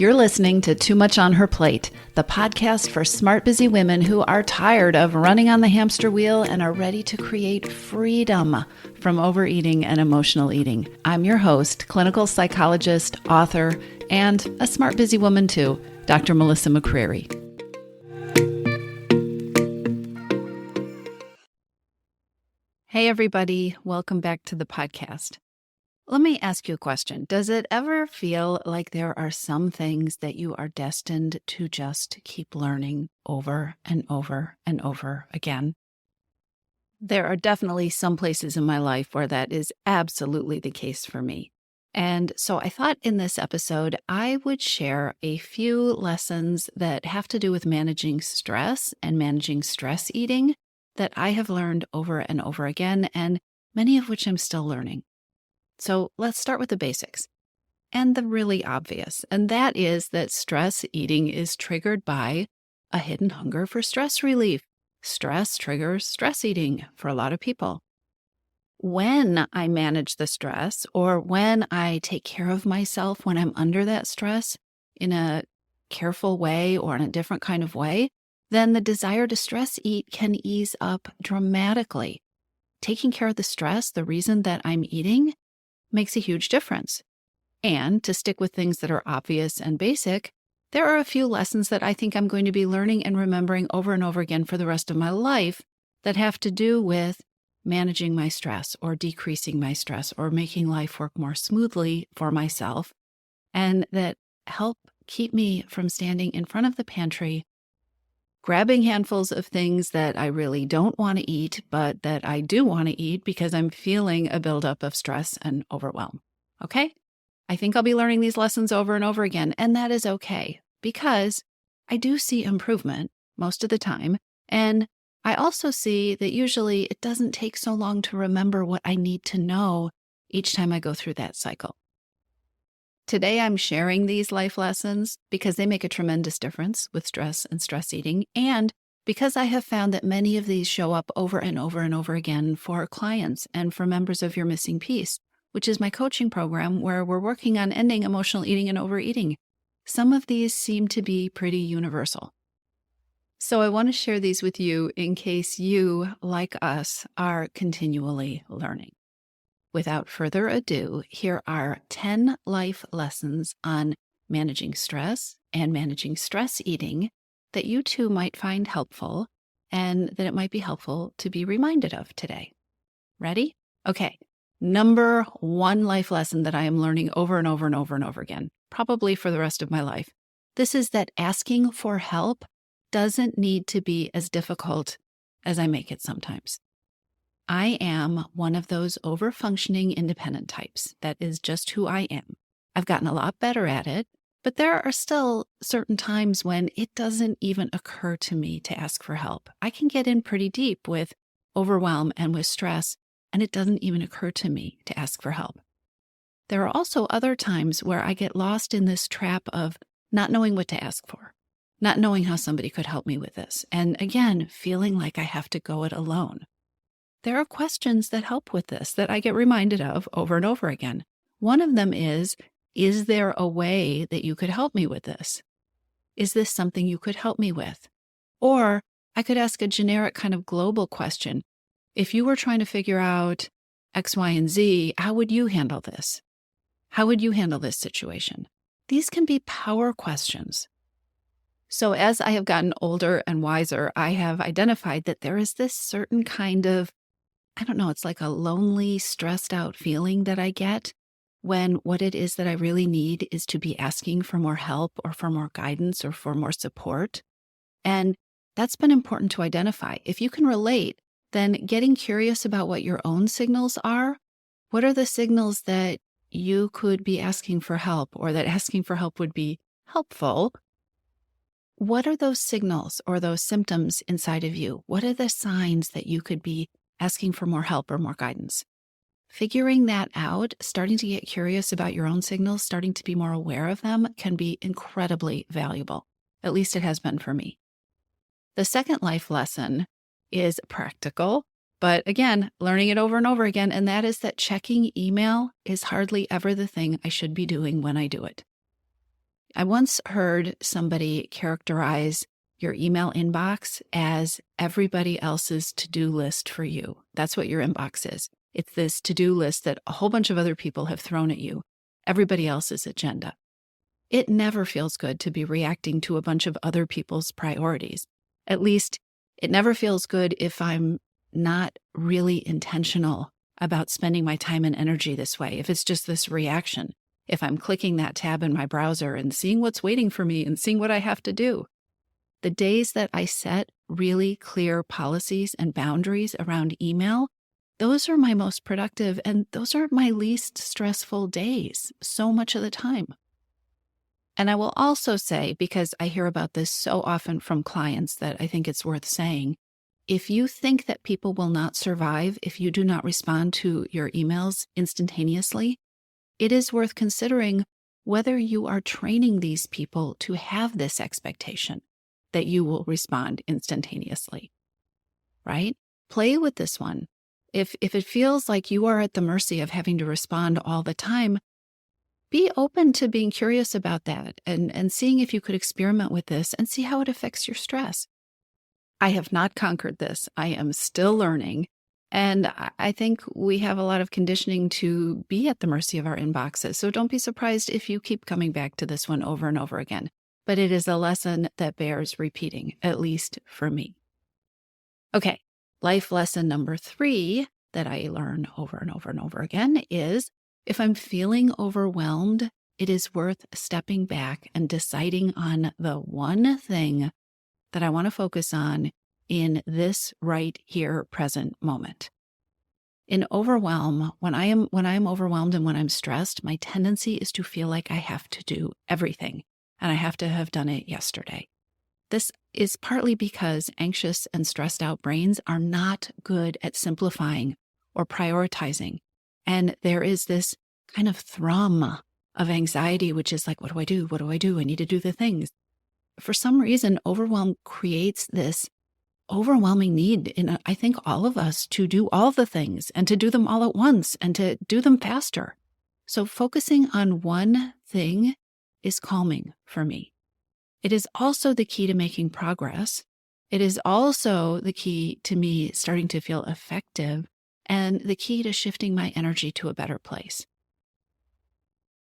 You're listening to Too Much on Her Plate, the podcast for smart, busy women who are tired of running on the hamster wheel and are ready to create freedom from overeating and emotional eating. I'm your host, clinical psychologist, author, and a smart, busy woman too, Dr. Melissa McCreary. Hey everybody, welcome back to the podcast. Let me ask you a question. Does it ever feel like there are some things that you are destined to just keep learning over and over and over again? There are definitely some places in my life where that is absolutely the case for me. And so I thought in this episode, I would share a few lessons that have to do with managing stress and managing stress eating that I have learned over and over again, and many of which I'm still learning. So let's start with the basics and the really obvious, and that is that stress eating is triggered by a hidden hunger for stress relief. Stress triggers stress eating for a lot of people. When I manage the stress or when I take care of myself when I'm under that stress in a careful way or in a different kind of way, then the desire to stress eat can ease up dramatically. Taking care of the stress, the reason that I'm eating, makes a huge difference. And to stick with things that are obvious and basic, there are a few lessons that I think I'm going to be learning and remembering over and over again for the rest of my life that have to do with managing my stress or decreasing my stress or making life work more smoothly for myself, and that help keep me from standing in front of the pantry grabbing handfuls of things that I really don't want to eat, but that I do want to eat because I'm feeling a buildup of stress and overwhelm. Okay? I think I'll be learning these lessons over and over again, and that is okay because I do see improvement most of the time, and I also see that usually it doesn't take so long to remember what I need to know each time I go through that cycle. Today, I'm sharing these life lessons because they make a tremendous difference with stress and stress eating, and because I have found that many of these show up over and over and over again for clients and for members of Your Missing Piece, which is my coaching program where we're working on ending emotional eating and overeating. Some of these seem to be pretty universal. So I want to share these with you in case you, like us, are continually learning. Without further ado, here are 10 life lessons on managing stress and managing stress eating that you too might find helpful and that it might be helpful to be reminded of today. Ready? Okay. Number one life lesson that I am learning over and over and over and over again, probably for the rest of my life. This is that asking for help doesn't need to be as difficult as I make it sometimes. I am one of those over-functioning independent types. That is just who I am. I've gotten a lot better at it, but there are still certain times when it doesn't even occur to me to ask for help. I can get in pretty deep with overwhelm and with stress, and it doesn't even occur to me to ask for help. There are also other times where I get lost in this trap of not knowing what to ask for, not knowing how somebody could help me with this, and again, feeling like I have to go it alone. There are questions that help with this that I get reminded of over and over again. One of them is there a way that you could help me with this? Is this something you could help me with? Or I could ask a generic kind of global question. If you were trying to figure out X, Y, and Z, how would you handle this? How would you handle this situation? These can be power questions. So as I have gotten older and wiser, I have identified that there is this certain kind of it's like a lonely, stressed out feeling that I get when what it is that I really need is to be asking for more help or for more guidance or for more support. And that's been important to identify. If you can relate, then getting curious about what your own signals are. What are the signals that you could be asking for help or that asking for help would be helpful? What are those signals or those symptoms inside of you? What are the signs that you could be asking for more help or more guidance? Figuring that out, starting to get curious about your own signals, starting to be more aware of them can be incredibly valuable. At least it has been for me. The second life lesson is practical, but again, learning it over and over again, and that is that checking email is hardly ever the thing I should be doing when I do it. I once heard somebody characterize your email inbox as everybody else's to-do list for you. That's what your inbox is. It's this to-do list that a whole bunch of other people have thrown at you, everybody else's agenda. It never feels good to be reacting to a bunch of other people's priorities. At least it never feels good if I'm not really intentional about spending my time and energy this way, if it's just this reaction, if I'm clicking that tab in my browser and seeing what's waiting for me and seeing what I have to do. The days that I set really clear policies and boundaries around email, those are my most productive and those are my least stressful days so much of the time. And I will also say, because I hear about this so often from clients that I think it's worth saying, if you think that people will not survive if you do not respond to your emails instantaneously, it is worth considering whether you are training these people to have this expectation that you will respond instantaneously, right? Play with this one. If it feels like you are at the mercy of having to respond all the time, be open to being curious about that and seeing if you could experiment with this and see how it affects your stress. I have not conquered this. I am still learning. And I think we have a lot of conditioning to be at the mercy of our inboxes. So don't be surprised if you keep coming back to this one over and over again. But it is a lesson that bears repeating, at least for me. Okay, life lesson number 3 that I learn over and over and over again is if I'm feeling overwhelmed, it is worth stepping back and deciding on the one thing that I want to focus on in this right here present moment. In overwhelm, when I am overwhelmed and when I'm stressed, my tendency is to feel like I have to do everything and I have to have done it yesterday. This is partly because anxious and stressed out brains are not good at simplifying or prioritizing. And there is this kind of thrum of anxiety, which is like, what do I do? What do I do? I need to do the things. For some reason, overwhelm creates this overwhelming need in, I think, all of us to do all the things and to do them all at once and to do them faster. So focusing on one thing is calming for me. It is also the key to making progress. It is also the key to me starting to feel effective and the key to shifting my energy to a better place.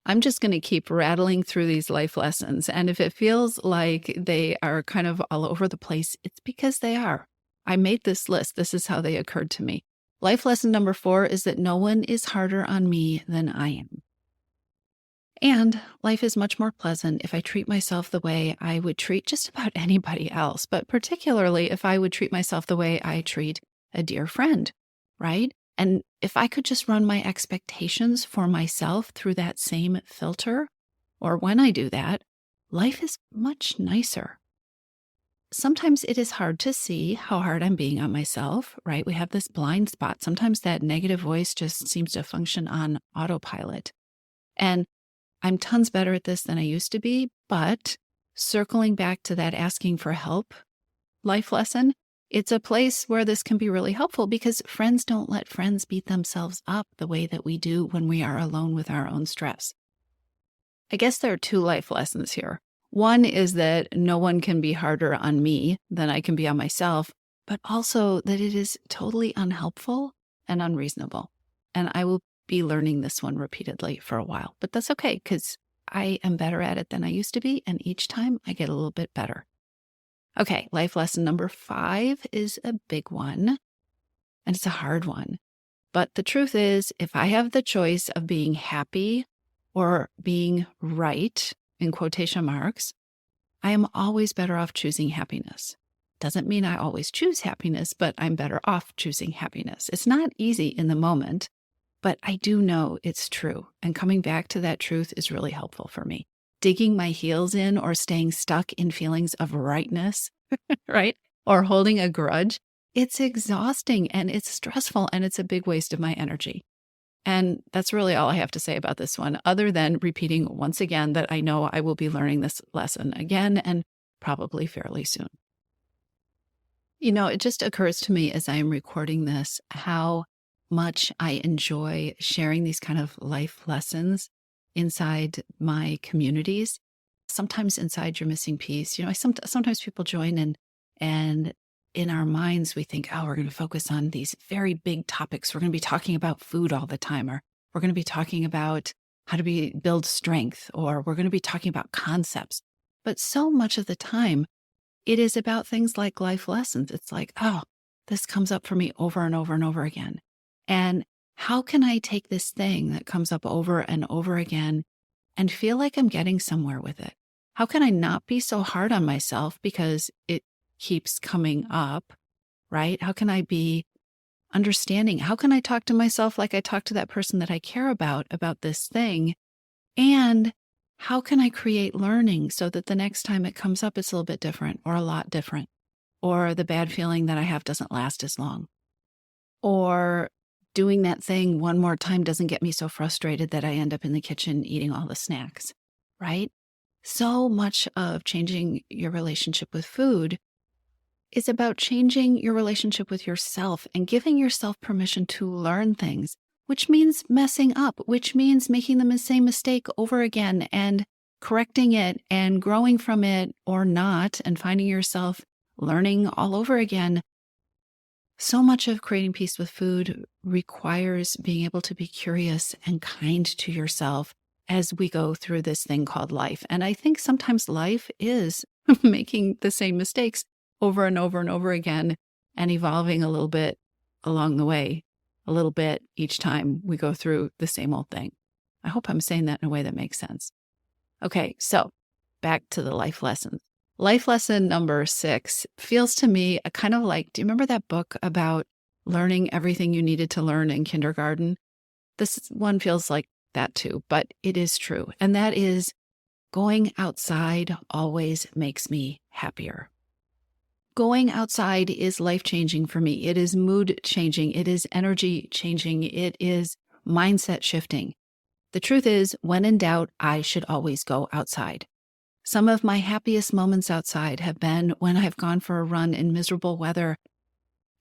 I'm just going to keep rattling through these life lessons. And if it feels like they are kind of all over the place, it's because they are. I made this list. This is how they occurred to me. Life lesson number 4 is that no one is harder on me than I am. And life is much more pleasant if I treat myself the way I would treat just about anybody else, but particularly if I would treat myself the way I treat a dear friend, right? And if I could just run my expectations for myself through that same filter, or when I do that, life is much nicer. Sometimes it is hard to see how hard I'm being on myself, right? We have this blind spot. Sometimes that negative voice just seems to function on autopilot. And I'm tons better at this than I used to be, but circling back to that asking for help life lesson, it's a place where this can be really helpful because friends don't let friends beat themselves up the way that we do when we are alone with our own stress. I guess there are 2 life lessons here. One is that no one can be harder on me than I can be on myself, but also that it is totally unhelpful and unreasonable. And I will be learning this one repeatedly for a while, but that's okay because I am better at it than I used to be. And each time I get a little bit better. Okay, life lesson number 5 is a big one, and it's a hard one. But the truth is, if I have the choice of being happy or being right, in quotation marks, I am always better off choosing happiness. Doesn't mean I always choose happiness, but I'm better off choosing happiness. It's not easy in the moment, but I do know it's true. And coming back to that truth is really helpful for me. Digging my heels in or staying stuck in feelings of rightness, right? Or holding a grudge, it's exhausting and it's stressful and it's a big waste of my energy. And that's really all I have to say about this one, other than repeating once again that I know I will be learning this lesson again and probably fairly soon. You know, it just occurs to me as I am recording this how much I enjoy sharing these kind of life lessons inside my communities. sometimes inside you're missing piece. Sometimes people join and in our minds we think, oh, we're going to focus on these very big topics. We're going to be talking about food all the time, or we're going to be talking about how to build strength, or we're going to be talking about concepts. But so much of the time, it is about things like life lessons. It's like, oh, this comes up for me over and over and over again. And how can I take this thing that comes up over and over again and feel like I'm getting somewhere with it? How can I not be so hard on myself because it keeps coming up, right? How can I be understanding? How can I talk to myself like I talk to that person that I care about this thing? And how can I create learning so that the next time it comes up, it's a little bit different or a lot different, or the bad feeling that I have doesn't last as long, or doing that thing one more time doesn't get me so frustrated that I end up in the kitchen eating all the snacks, right? So much of changing your relationship with food is about changing your relationship with yourself and giving yourself permission to learn things, which means messing up, which means making the same mistake over again and correcting it and growing from it or not, and finding yourself learning all over again. So much of creating peace with food requires being able to be curious and kind to yourself as we go through this thing called life. And I think sometimes life is making the same mistakes over and over and over again and evolving a little bit along the way, a little bit each time we go through the same old thing. I hope I'm saying that in a way that makes sense. Okay, so back to the life lessons. Life lesson number 6 feels to me a kind of like, do you remember that book about learning everything you needed to learn in kindergarten? This one feels like that too, but it is true. And that is, going outside always makes me happier. Going outside is life-changing for me. It is mood-changing. It is energy-changing. It is mindset shifting. The truth is, when in doubt, I should always go outside. Some of my happiest moments outside have been when I've gone for a run in miserable weather,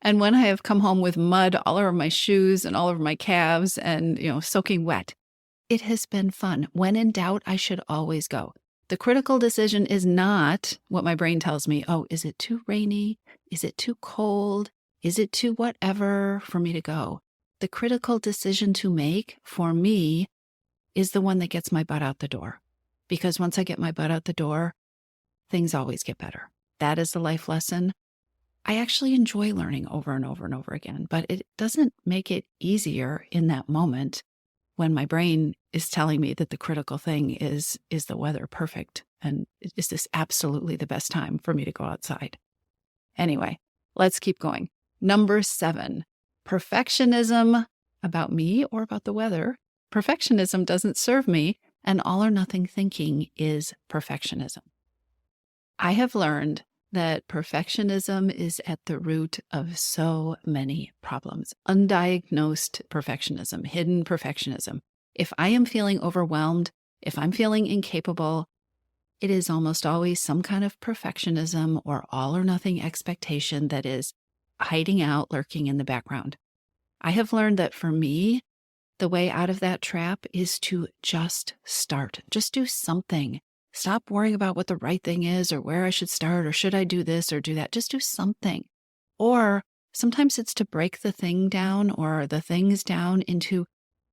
and when I have come home with mud all over my shoes and all over my calves and, soaking wet. It has been fun. When in doubt, I should always go. The critical decision is not what my brain tells me. Oh, is it too rainy? Is it too cold? Is it too whatever for me to go? The critical decision to make for me is the one that gets my butt out the door. Because once I get my butt out the door, things always get better. That is the life lesson. I actually enjoy learning over and over and over again, but it doesn't make it easier in that moment when my brain is telling me that the critical thing is the weather perfect? And is this absolutely the best time for me to go outside? Anyway, let's keep going. Number 7, perfectionism about me or about the weather. Perfectionism doesn't serve me, and all or nothing thinking is perfectionism. I have learned that perfectionism is at the root of so many problems. Undiagnosed perfectionism, hidden perfectionism. If I am feeling overwhelmed, if I'm feeling incapable, it is almost always some kind of perfectionism or all or nothing expectation that is hiding out, lurking in the background. I have learned that for me, the way out of that trap is to just start. Just do something. Stop worrying about what the right thing is or where I should start or should I do this or do that. Just do something. Or sometimes it's to break the thing down or the things down into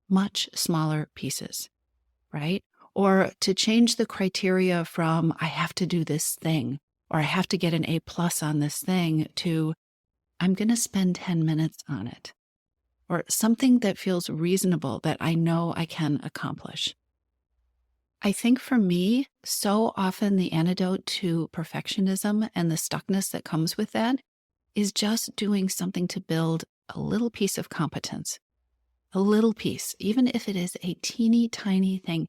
much smaller pieces, right? Or to change the criteria from I have to do this thing or I have to get an A+ on this thing to I'm going to spend 10 minutes on it. Or something that feels reasonable that I know I can accomplish. I think for me, so often the antidote to perfectionism and the stuckness that comes with that is just doing something to build a little piece of competence. A little piece, even if it is a teeny tiny thing,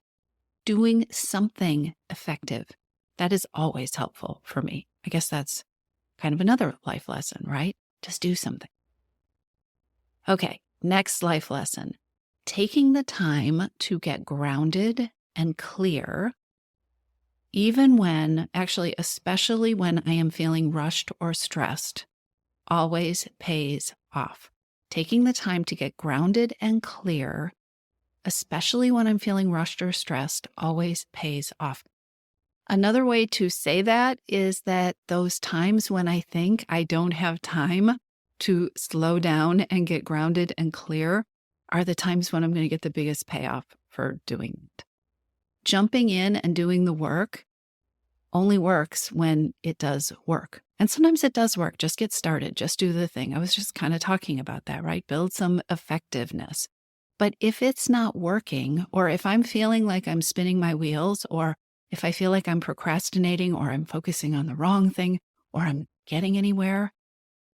doing something effective. That is always helpful for me. I guess that's kind of another life lesson, right? Just do something. Okay, next life lesson. Taking the time to get grounded and clear, even when, actually, especially when I am feeling rushed or stressed, always pays off. Taking the time to get grounded and clear, especially when I'm feeling rushed or stressed, always pays off. Another way to say that is that those times when I think I don't have time to slow down and get grounded and clear are the times when I'm going to get the biggest payoff for doing it. Jumping in and doing the work only works when it does work. And sometimes it does work. Just get started. Just do the thing. I was just kind of talking about that, right? Build some effectiveness. But if it's not working, or if I'm feeling like I'm spinning my wheels, or if I feel like I'm procrastinating, or I'm focusing on the wrong thing, or I'm getting anywhere,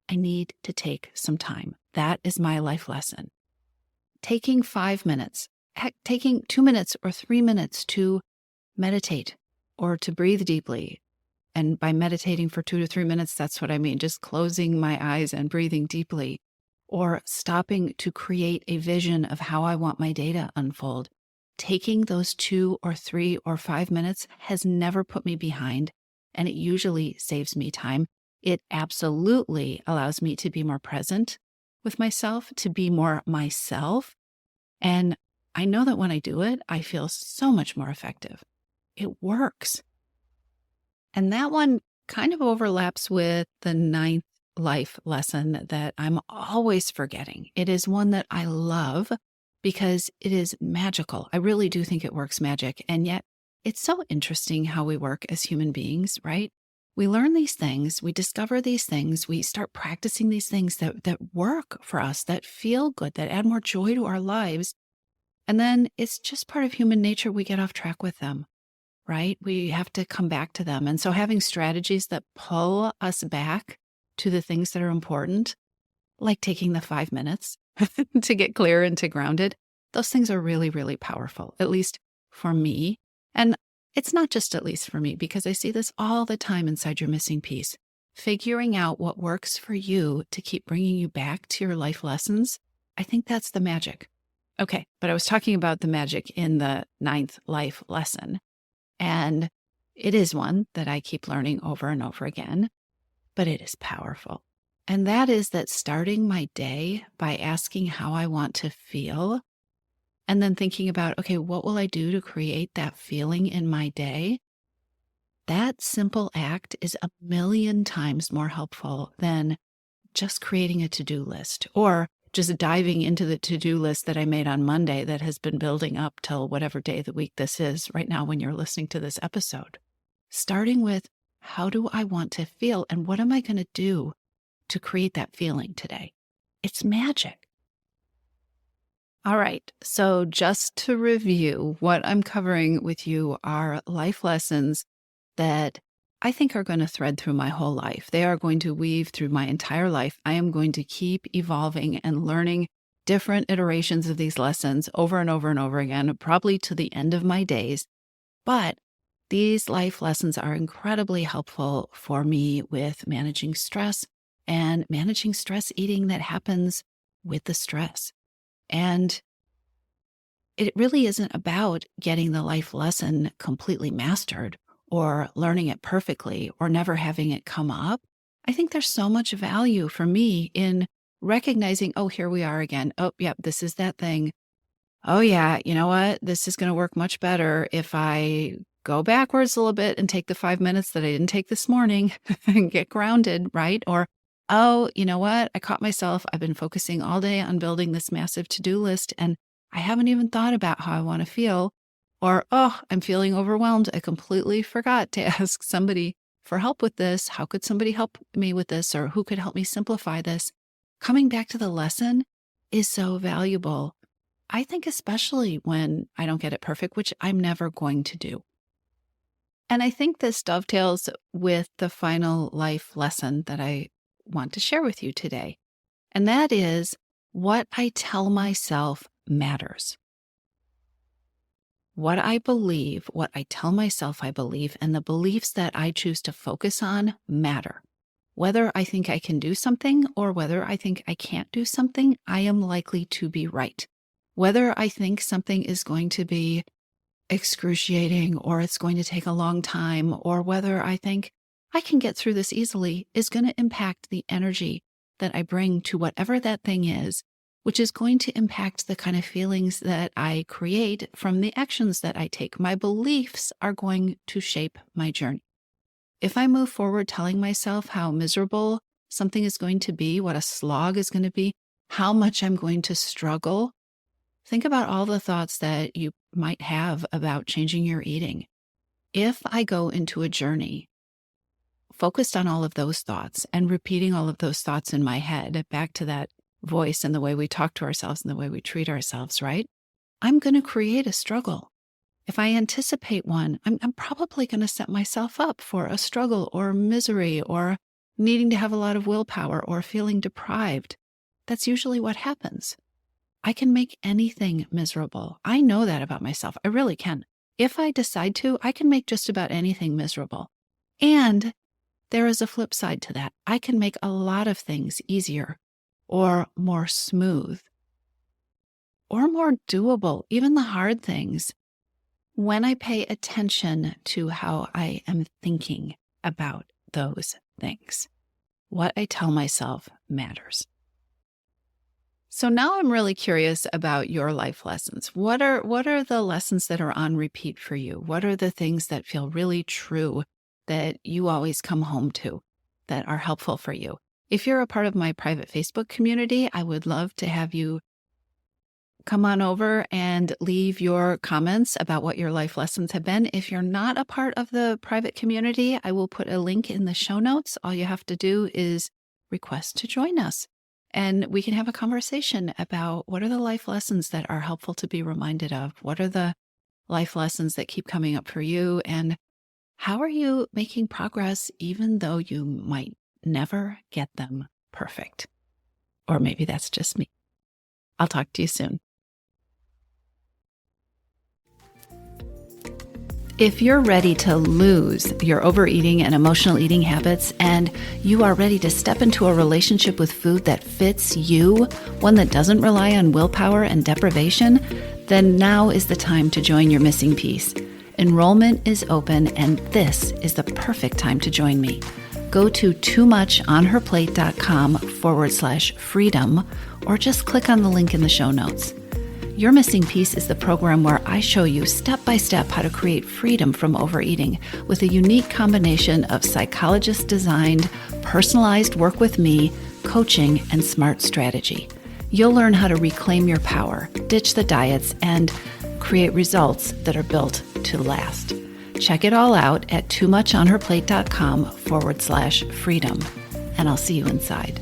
I need to take some time. That is my life lesson. Taking 5 minutes, heck, taking 2 minutes or 3 minutes to meditate or to breathe deeply. And by meditating for 2 to 3 minutes, that's what I mean. Just closing my eyes and breathing deeply, or stopping to create a vision of how I want my day to unfold. Taking those 2 or 3 or 5 minutes has never put me behind, and it usually saves me time. It absolutely allows me to be more present with myself, to be more myself. And I know that when I do it, I feel so much more effective. It works. And that one kind of overlaps with the 9th life lesson that I'm always forgetting. It is one that I love because it is magical. I really do think it works magic. And yet it's so interesting how we work as human beings, right? We learn these things, we discover these things, we start practicing these things that work for us, that feel good, that add more joy to our lives. And then it's just part of human nature. We get off track with them, right? We have to come back to them. And so having strategies that pull us back to the things that are important, like taking the 5 minutes to get clear and to grounded, those things are really, really powerful, at least for me. And it's not just at least for me, because I see this all the time inside Your Missing Piece. Figuring out what works for you to keep bringing you back to your life lessons, I think that's the magic. Okay, but I was talking about the magic in the 9th life lesson. And it is one that I keep learning over and over again, but it is powerful. And that is that starting my day by asking how I want to feel, and then thinking about, okay, what will I do to create that feeling in my day? That simple act is a million times more helpful than just creating a to-do list, or just diving into the to-do list that I made on Monday that has been building up till whatever day of the week this is right now when you're listening to this episode. Starting with, how do I want to feel, and what am I going to do to create that feeling today? It's magic. All right, so just to review, what I'm covering with you are life lessons that I think are going to thread through my whole life. They are going to weave through my entire life. I am going to keep evolving and learning different iterations of these lessons over and over and over again, probably to the end of my days. But these life lessons are incredibly helpful for me with managing stress and managing stress eating that happens with the stress. And it really isn't about getting the life lesson completely mastered or learning it perfectly or never having it come up. I think there's so much value for me in recognizing, oh, here we are again. Oh, yep, this is that thing. Oh, yeah, you know what? This is going to work much better if I go backwards a little bit and take the 5 minutes that I didn't take this morning and get grounded, right? Or, oh, you know what? I caught myself. I've been focusing all day on building this massive to-do list, and I haven't even thought about how I want to feel. Or, oh, I'm feeling overwhelmed. I completely forgot to ask somebody for help with this. How could somebody help me with this? Or who could help me simplify this? Coming back to the lesson is so valuable. I think especially when I don't get it perfect, which I'm never going to do. And I think this dovetails with the final life lesson that I want to share with you today. And that is, what I tell myself matters. What I believe, what I tell myself I believe, and the beliefs that I choose to focus on matter. Whether I think I can do something or whether I think I can't do something, I am likely to be right. Whether I think something is going to be excruciating or it's going to take a long time, or whether I think I can get through this easily, is going to impact the energy that I bring to whatever that thing is which is going to impact the kind of feelings that I create from the actions that I take. My beliefs are going to shape my journey. If I move forward telling myself how miserable something is going to be, what a slog is going to be, how much I'm going to struggle, think about all the thoughts that you might have about changing your eating. If I go into a journey focused on all of those thoughts and repeating all of those thoughts in my head, back to that voice and the way we talk to ourselves and the way we treat ourselves, right? I'm going to create a struggle. If I anticipate one, I'm probably going to set myself up for a struggle or misery or needing to have a lot of willpower or feeling deprived. That's usually what happens. I can make anything miserable. I know that about myself. I really can. If I decide to, I can make just about anything miserable. And there is a flip side to that. I can make a lot of things easier or more smooth or more doable, even the hard things, when I pay attention to how I am thinking about those things. What I tell myself matters. So now I'm really curious about your life lessons. What are the lessons that are on repeat for you? What are the things that feel really true that you always come home to that are helpful for you? If you're a part of my private Facebook community, I would love to have you come on over and leave your comments about what your life lessons have been. If you're not a part of the private community, I will put a link in the show notes. All you have to do is request to join us, and we can have a conversation about what are the life lessons that are helpful to be reminded of? What are the life lessons that keep coming up for you? And how are you making progress even though you might never get them perfect? Or maybe that's just me. I'll talk to you soon. If you're ready to lose your overeating and emotional eating habits, and you are ready to step into a relationship with food that fits you, one that doesn't rely on willpower and deprivation, then now is the time to join your missing piece. Enrollment is open, and this is the perfect time to join me. Go to toomuchonherplate.com/freedom, or just click on the link in the show notes. Your Missing Piece is the program where I show you step-by-step how to create freedom from overeating with a unique combination of psychologist-designed, personalized work with me, coaching, and smart strategy. You'll learn how to reclaim your power, ditch the diets, and create results that are built to last. Check it all out at toomuchonherplate.com/freedom, and I'll see you inside.